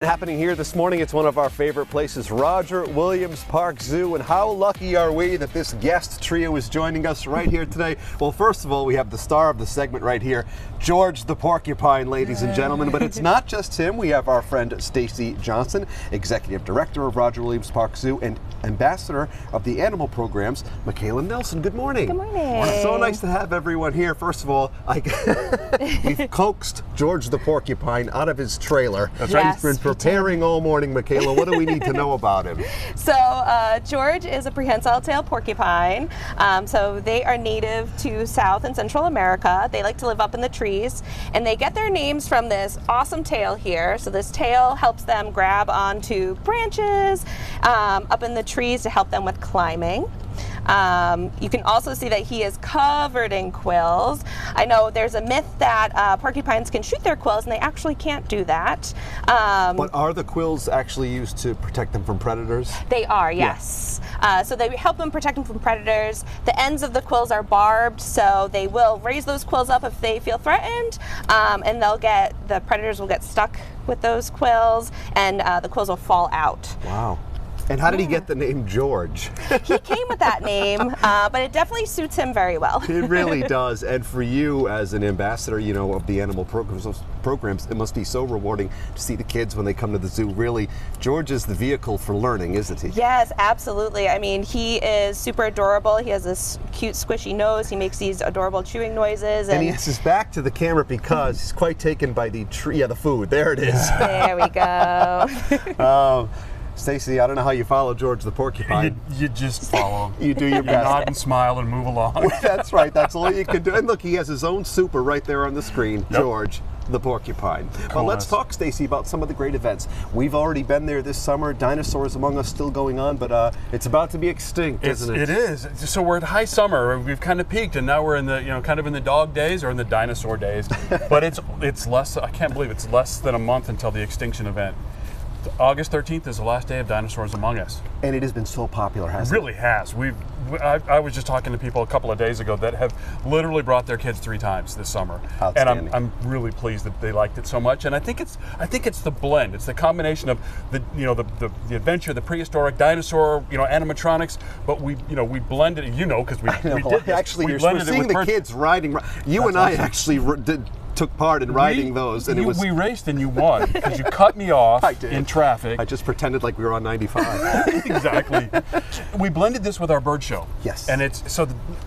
Happening here this morning, it's one of our favorite places, Roger Williams Park Zoo, and how lucky are we that this guest trio is joining us right here today. Well, first of all, we have the star of the segment right here, George the Porcupine, ladies and gentlemen, but it's not just him. We have our friend Stacy Johnson, Executive Director of Roger Williams Park Zoo and Ambassador of the Animal Programs, Michaela Nelson. Good morning. Good morning. So nice to have everyone here. First of all, we've coaxed George the Porcupine out of his trailer. That's right. He's been preparing all morning. Michaela, what do we need to know about him? So George is a prehensile tail porcupine. So they are native to South and Central America. They like to live up in the trees, and they get their names from this awesome tail here. So this tail helps them grab onto branches up in the trees to help them with climbing. You can also see that he is covered in quills. I know there's a myth that porcupines can shoot their quills, and they actually can't do that. But are the quills actually used to protect them from predators? They are, yes. Yeah. So they help them protect them from predators. The ends of the quills are barbed, so they will raise those quills up if they feel threatened, and the predators will get stuck with those quills, and the quills will fall out. Wow. And how did he get the name George? He came with that name, but it definitely suits him very well. It really does. And for you as an ambassador, of the animal programs, it must be so rewarding to see the kids when they come to the zoo. Really, George is the vehicle for learning, isn't he? Yes, absolutely. I mean, he is super adorable. He has this cute squishy nose. He makes these adorable chewing noises. And he has his back to the camera because he's quite taken by the tree. Yeah, the food. There it is. There we go. Stacy, I don't know how you follow George the Porcupine. You just follow. You do your best. Nod and smile and move along. That's right. That's all you can do. And look, he has his own super right there on the screen. Yep. George the Porcupine. Well, let's talk, Stacy, about some of the great events. We've already been there this summer. Dinosaurs Among Us still going on, but it's about to be extinct, isn't it? It is. So we're at high summer. We've kind of peaked, and now we're in the kind of in the dog days or in the dinosaur days. But it's less. I can't believe it's less than a month until the extinction event. August 13th is the last day of Dinosaurs Among Us. And it has been so popular, hasn't it? It really has. I was just talking to people a couple of days ago that have literally brought their kids 3 times this summer. Outstanding. And I'm really pleased that they liked it so much. And I think it's the blend. It's the combination of the adventure, the prehistoric dinosaur, animatronics, but we blended it, because we did this. Actually, we're seeing the kids riding. You and I actually took part in riding those, and we raced and you won because you cut me off in traffic. I just pretended like we were on 95. Exactly. We blended this with our bird show. Yes. And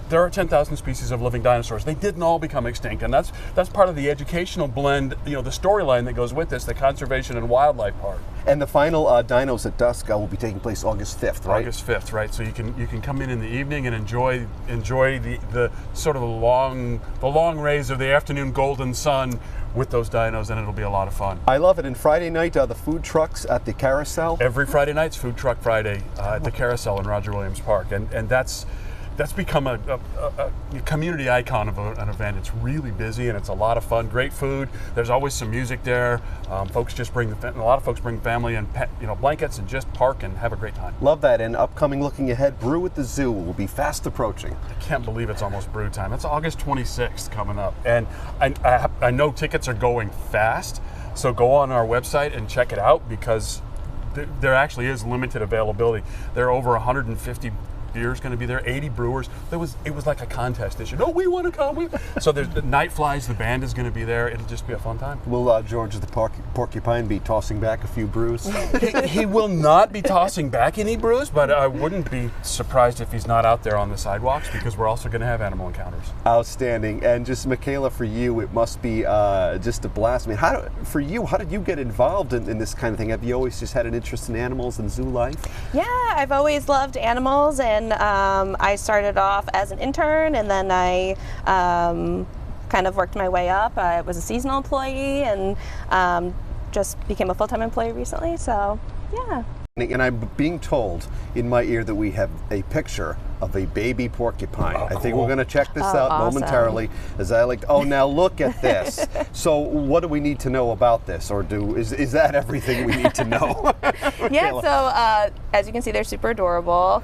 there are 10,000 species of living dinosaurs. They didn't all become extinct, and that's part of the educational blend. The storyline that goes with this, the conservation and wildlife part. And the final Dinos at Dusk will be taking place August 5th, right? August 5th, right? So you can come in the evening and enjoy the sort of the long rays of the afternoon golden sun with those dinos, and it'll be a lot of fun. I love it. And Friday night, the food trucks at the Carousel. Every Friday night's Food Truck Friday at the Carousel in Roger Williams Park, and that's become a community icon of an event. It's really busy and it's a lot of fun. Great food. There's always some music there. Folks just a lot of folks bring family and blankets and just park and have a great time. Love that. And upcoming, looking ahead, Brew at the Zoo will be fast approaching. I can't believe it's almost brew time. It's August 26th coming up, and I know tickets are going fast. So go on our website and check it out because there actually is limited availability. There are over 150 beers going to be there, 80 brewers. It was like a contest this year. No, we want to come. So there's the Night Flies, the band is going to be there. It'll just be a fun time. Will George the Porcupine be tossing back a few brews? He will not be tossing back any brews, but I wouldn't be surprised if he's not out there on the sidewalks because we're also going to have animal encounters. Outstanding. And just, Michaela, for you, it must be just a blast. I mean, how did you get involved in this kind of thing? Have you always just had an interest in animals and zoo life? Yeah, I've always loved animals, and I started off as an intern, and then I kind of worked my way up. I was a seasonal employee, and just became a full-time employee recently, so yeah. And I'm being told in my ear that we have a picture of a baby porcupine. Oh, I think cool. we're going to check this out awesome. momentarily. Now look at this. So what do we need to know about this, or is that everything we need to know? Yeah, so as you can see, they're super adorable.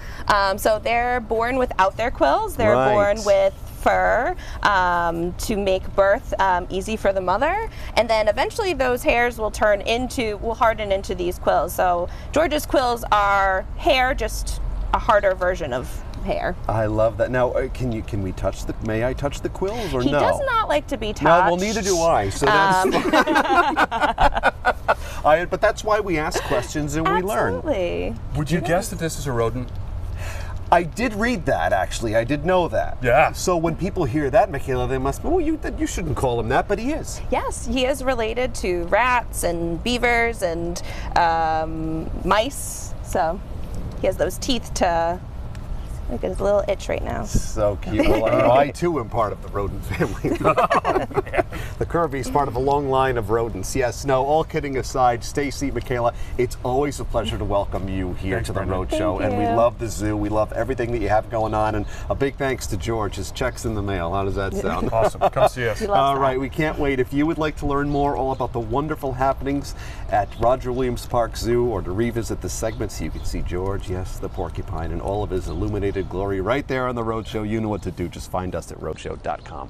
So they're born without their quills. They're born with fur to make birth easy for the mother, and then eventually those hairs will harden into these quills. So George's quills are hair, just a harder version of hair. I love that. Now, may I touch the quills or He no? does not like to be touched. No, well, neither do I. So that's but that's why we ask questions and we learn. Absolutely. Would you guess that this is a rodent? I did read that, actually. I did know that. Yeah. So when people hear that, Michaela, they must, you shouldn't call him that, but he is. Yes, he is related to rats and beavers and mice. So he has those teeth to. Look at his little itch right now. So cute. Well, I too am part of the rodent family. The Kirby's part of a long line of rodents. Yes, no, all kidding aside, Stacy, Michaela, it's always a pleasure to welcome you here Thanks, to the Brendan. Roadshow. Thank And we you. love the zoo. We love everything that you have going on. And a big thanks to George. His check's in the mail. How does that sound? Awesome. Come see us. He loves All that. right, we can't wait. If you would like to learn more all about the wonderful happenings at Roger Williams Park Zoo or to revisit the segments so you can see George, yes, the porcupine, and all of his illuminated glory right there on the Roadshow, you know what to do. Just find us at roadshow.com.